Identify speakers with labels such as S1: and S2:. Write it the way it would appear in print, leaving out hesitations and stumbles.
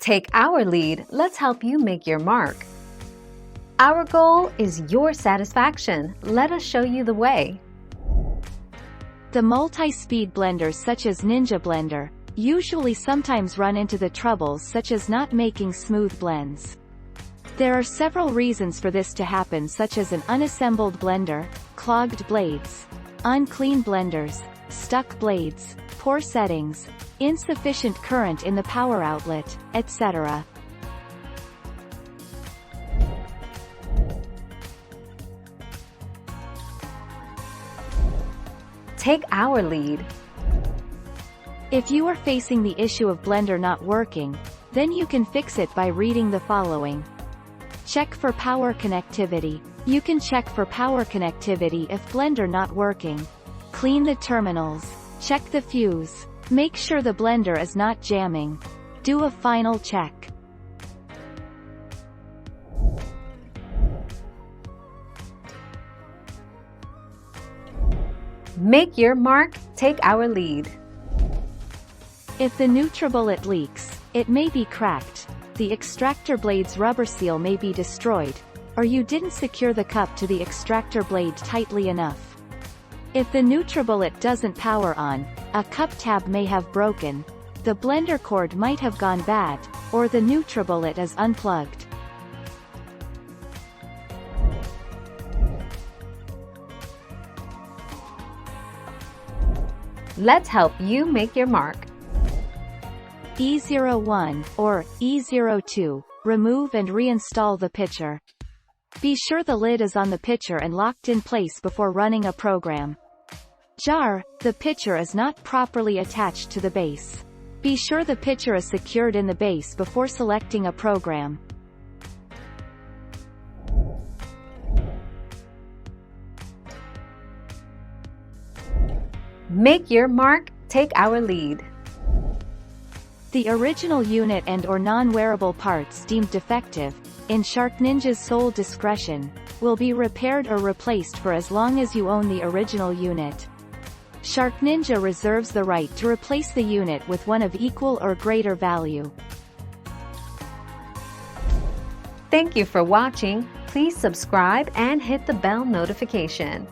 S1: Take our lead, let's help you make your mark. Our goal is your satisfaction. Let us show you the way.
S2: The multi-speed blenders such as Ninja Blender usually sometimes run into the troubles such as not making smooth blends. There are several reasons for this to happen, such as an unassembled blender, clogged blades, unclean blenders, stuck blades, poor settings, insufficient current in the power outlet, etc.
S1: Take our lead.
S2: If you are facing the issue of blender not working, then you can fix it by reading the following. Check for power connectivity. You can check for power connectivity if blender not working. Clean the terminals. Check the fuse. Make sure the blender is not jamming. Do a final check.
S1: Make your mark, take our lead.
S2: If the NutriBullet leaks, it may be cracked, the extractor blade's rubber seal may be destroyed, or you didn't secure the cup to the extractor blade tightly enough. If the NutriBullet doesn't power on, a cup tab may have broken, the blender cord might have gone bad, or the NutriBullet is unplugged.
S1: Let's help you make your mark.
S2: E01, or E02, remove and reinstall the pitcher. Be sure the lid is on the pitcher and locked in place before running a program. Jar, the pitcher is not properly attached to the base. Be sure the pitcher is secured in the base before selecting a program.
S1: Make your mark, take our lead.
S2: The original unit and/or non-wearable parts deemed defective, in SharkNinja's sole discretion, will be repaired or replaced for as long as you own the original unit. SharkNinja reserves the right to replace the unit with one of equal or greater value.
S1: Thank you for watching. Please subscribe and hit the bell notification.